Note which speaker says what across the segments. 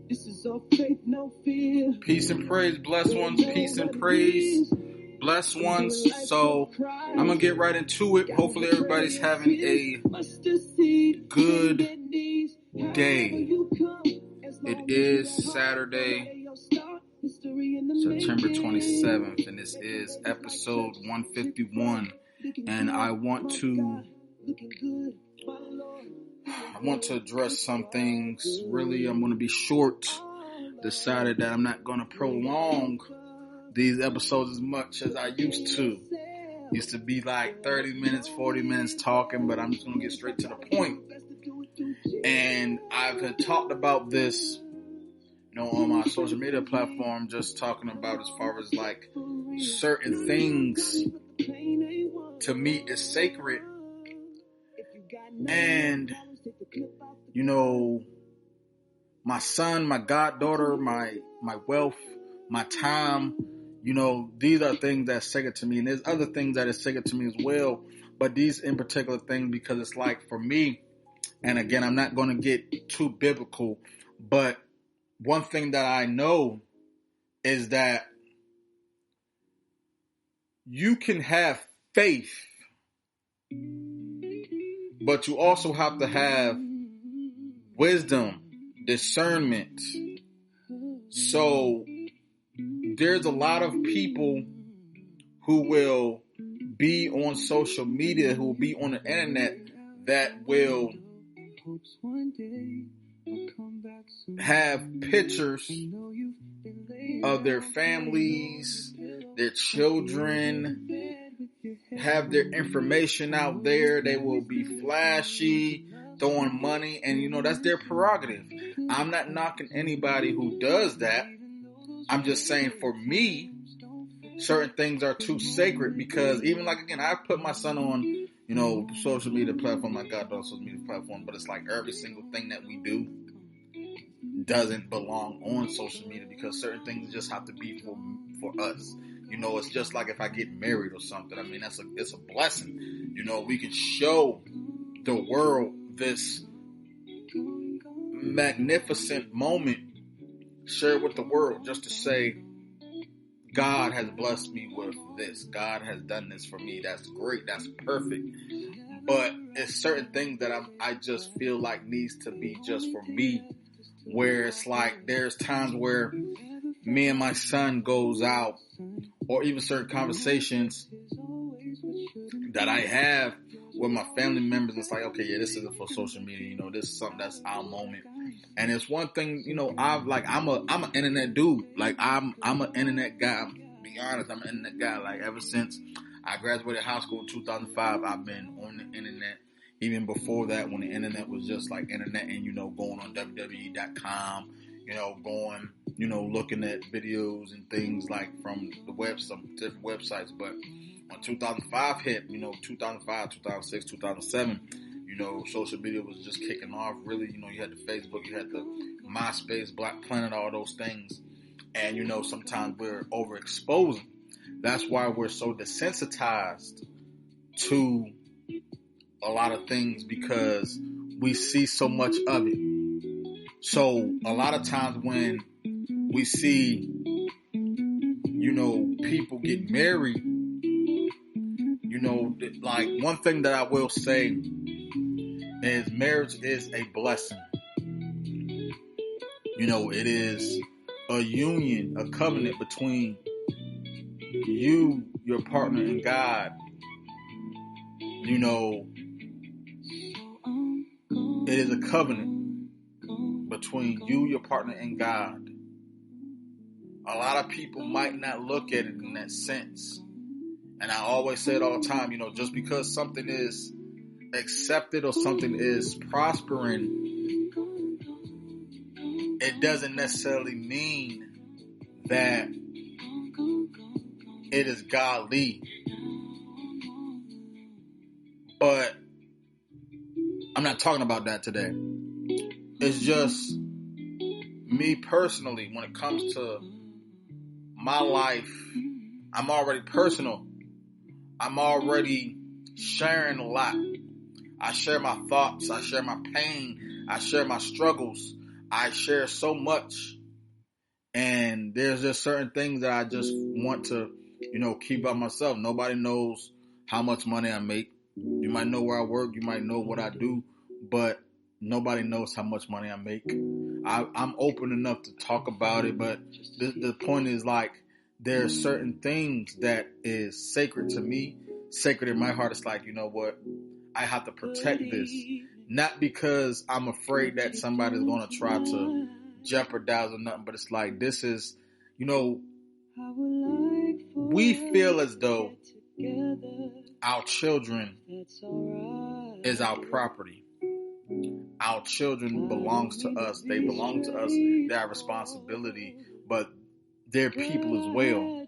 Speaker 1: This is all faith, no fear.
Speaker 2: Peace and praise, blessed ones. Peace and praise, blessed ones. So I'm going to get right into it. Hopefully everybody's having a good day. It is Saturday, September 27th, and this is episode 151. And I want to address some things. Really, I'm going to be short. Decided that I'm not going to prolong these episodes as much as I used to. Used to be like 30 minutes, 40 minutes talking, but I'm just going to get straight to the point. And I've talked about this, on my social media platform, just talking about as far as like certain things to me is sacred. And, my son, my goddaughter, my wealth, my time, these are things that's sacred to me. And there's other things that is sacred to me as well. But these in particular things, because it's like for me, and again, I'm not going to get too biblical, but one thing that I know is that you can have faith, but you also have to have wisdom, discernment. So there's a lot of people who will be on social media, who will be on the internet, that will have pictures of their families, their children, have their information out there. They will be flashy, throwing money, and that's their prerogative. I'm not knocking anybody who does that. I'm just saying, for me, certain things are too sacred, because even like, again, I put my son on, social media platform, my goddaughter social media platform, but it's like every single thing that we do doesn't belong on social media, because certain things just have to be for us. It's just like if I get married or something. I mean, it's a blessing. We can show the world this magnificent moment, share it with the world, just to say, God has blessed me with this. God has done this for me. That's great. That's perfect. But it's certain things that I just feel like needs to be just for me, where it's like there's times where me and my son goes out, or even certain conversations that I have with my family members. It's like, okay, yeah, this isn't for social media. This is something that's our moment. And it's one thing, I'm an internet dude. Like I'm an internet guy. Be honest, I'm an internet guy. Like ever since I graduated high school in 2005, I've been on the internet. Even before that, when the internet was just like internet, and going on www.com, going, looking at videos and things like from the web, some different websites. But when 2005 hit, 2005, 2006, 2007, social media was just kicking off. Really, you had the Facebook, you had the MySpace, Black Planet, all those things. And, sometimes we're overexposing. That's why we're so desensitized to a lot of things, because we see so much of it. So a lot of times when we see, people get married, like one thing that I will say is marriage is a blessing. It is a union, a covenant between you, your partner, and God. It is a covenant between you, your partner, and God. A lot of people might not look at it in that sense. And I always say it all the time, just because something is accepted or something is prospering, it doesn't necessarily mean that it is godly. But I'm not talking about that today. It's just me personally, when it comes to my life, I'm already personal. I'm already sharing a lot. I share my thoughts. I share my pain. I share my struggles. I share so much, and there's just certain things that I just want to, keep by myself. Nobody knows how much money I make. You might know where I work, you might know what I do, but nobody knows how much money I make. I'm open enough to talk about it, but the point is, like, there are certain things that is sacred to me, sacred in my heart. It's like, you know what? I have to protect this. Not because I'm afraid that somebody's going to try to jeopardize or nothing, but it's like, this is, we feel as though our children is our property. Our children belongs to us. They belong to us. They're our responsibility, but they're people as well.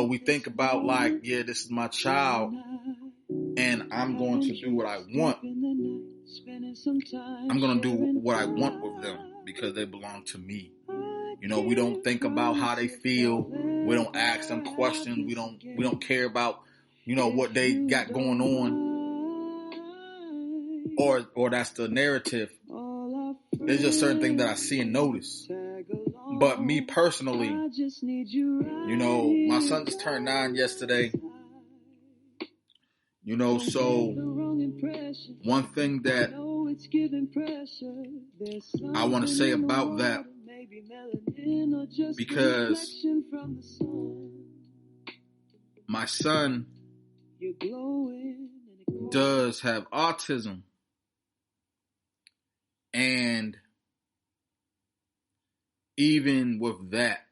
Speaker 2: We think about, like, yeah, this is my child, and I'm going to do what I want. I'm going to do what I want with them because they belong to me. We don't think about how they feel. We don't ask them questions. We don't care about, what they got going on. Or that's the narrative. There's just certain things that I see and notice. But me personally, my son just turned 9 yesterday. So one thing that I want to say about that, because my son does have autism, and even with that,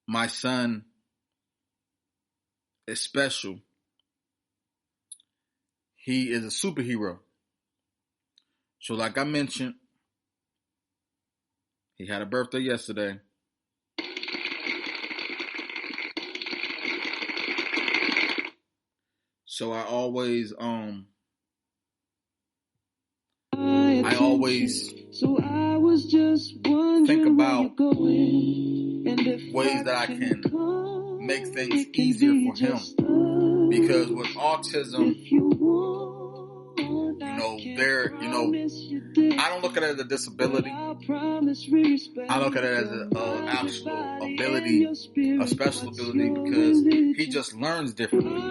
Speaker 2: my son is special. He is a superhero. So like I mentioned, he had a birthday yesterday. So I always think about ways that I can make things easier for him. Because with autism, I don't look at it as a disability. I look at it as an actual ability, a special ability, because he just learns differently.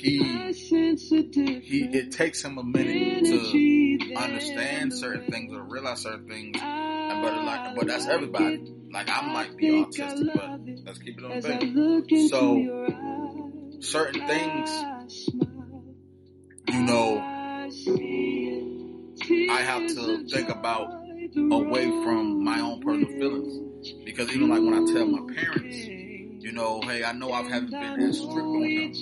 Speaker 2: It takes him a minute to understand certain things or realize certain things, but that's everybody. Like, I might be autistic, but let's keep it on the base. So certain things, I have to think about away from my own personal feelings. Because even like when I tell my parents, hey, I know I haven't been as strict on him.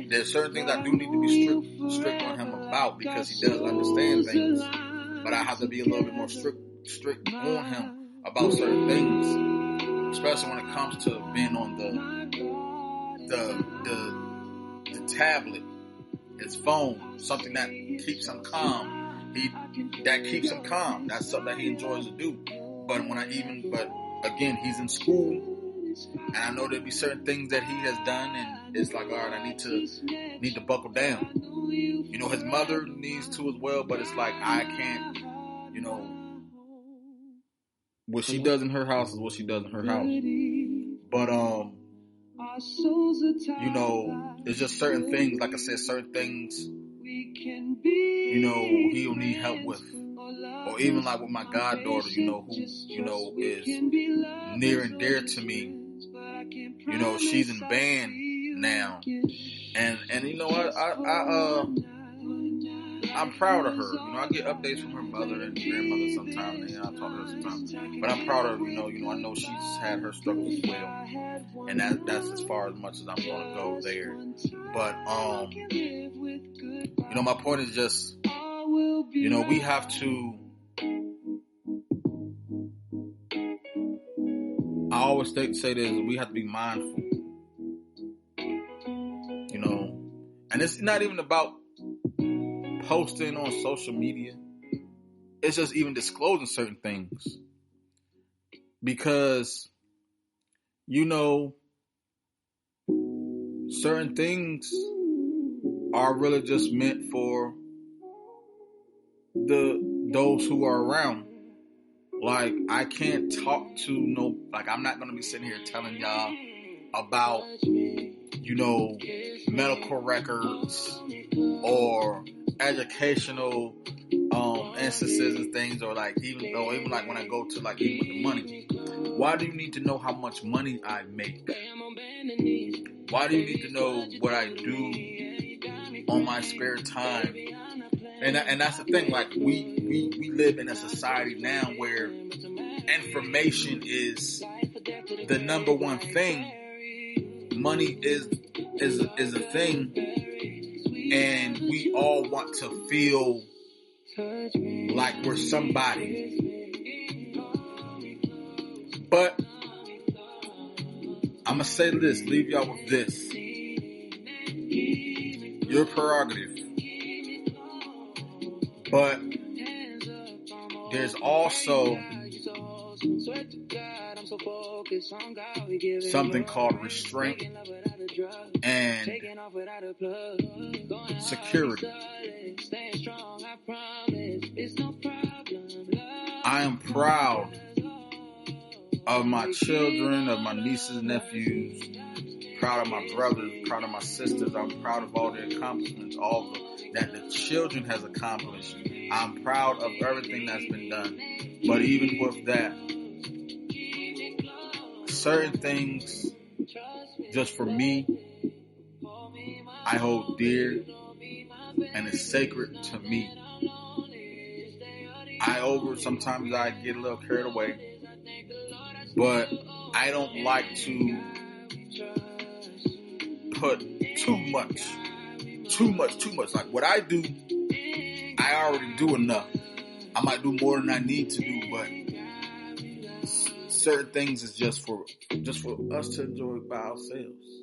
Speaker 2: There's certain things I do need to be strict on him about, because he does understand things. But I have to be a little bit more strict on him about certain things, especially when it comes to being on the tablet, his phone, something that keeps him calm. That keeps him calm. That's something that he enjoys to do. But again, he's in school, and I know there'll be certain things that he has done, and it's like, all right, I need to buckle down. His mother needs to as well, but it's like, I can't, what she does in her house is what she does in her house. But it's just certain things, like I said, certain things, he'll need help with. Or even like with my goddaughter, who, is near and dear to me. She's in band now. And I'm proud of her. I get updates from her mother and grandmother sometimes, and I talk to her sometimes. But I'm proud of her. I know she's had her struggles as well, and that's as far as much as I'm going to go there. But my point is just, we have to. I always say this: we have to be mindful. And it's not even about posting on social media. It's just even disclosing certain things. Because, certain things are really just meant for those who are around. Like, I can't talk to I'm not going to be sitting here telling y'all about, medical records or educational instances and things, or even like when I go to even with the money. Why do you need to know how much money I make? Why do you need to know what I do on my spare time? And that's the thing. Like, we live in a society now where information is the number one thing. Money is a thing, and we all want to feel like we're somebody. But I'm gonna say this, leave y'all with this. Your prerogative. But there's also something called restraint and security. I am proud of my children, of my nieces and nephews, proud of my brothers, proud of my sisters. I'm proud of all the accomplishments, all that the children has accomplished. I'm proud of everything that's been done. But even with that, certain things, just for me, I hold dear and it's sacred to me. Sometimes I get a little carried away, but I don't like to put too much. Like, what I do, I already do enough. I might do more than I need to do, but certain things is just for us to enjoy by ourselves.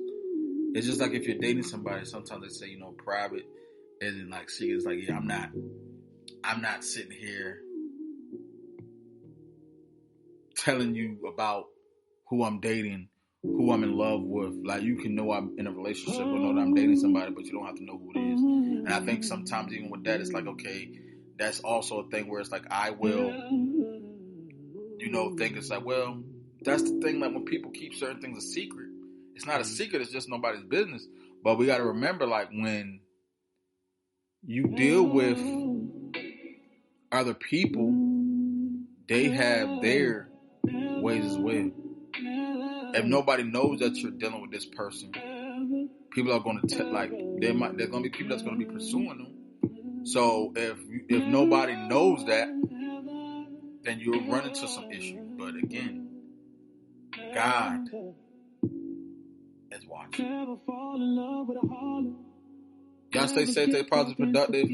Speaker 2: It's just like if you're dating somebody, sometimes they say, private isn't like secret. It's like, yeah, I'm not sitting here telling you about who I'm dating, who I'm in love with. Like, you can know I'm in a relationship or know that I'm dating somebody, but you don't have to know who it is. And I think sometimes even with that, it's like, okay, that's also a thing where it's like, I will, think it's like, well, that's the thing. Like, when people keep certain things a secret, it's not a secret. It's just nobody's business. But we got to remember, like, when you deal with other people, they have their ways as well. If nobody knows that you're dealing with this person, people are going to there's going to be people that's going to be pursuing them. So if nobody knows that, then you'll run into some issues. But again, God is watching. Y'all stay safe, stay positive, productive,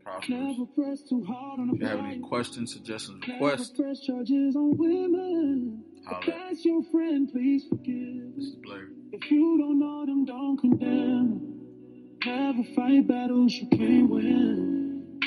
Speaker 2: prosperous. If you have any questions, suggestions, requests, holler. This is Blair. If you don't know them, don't condemn. Never fight battles you can't win.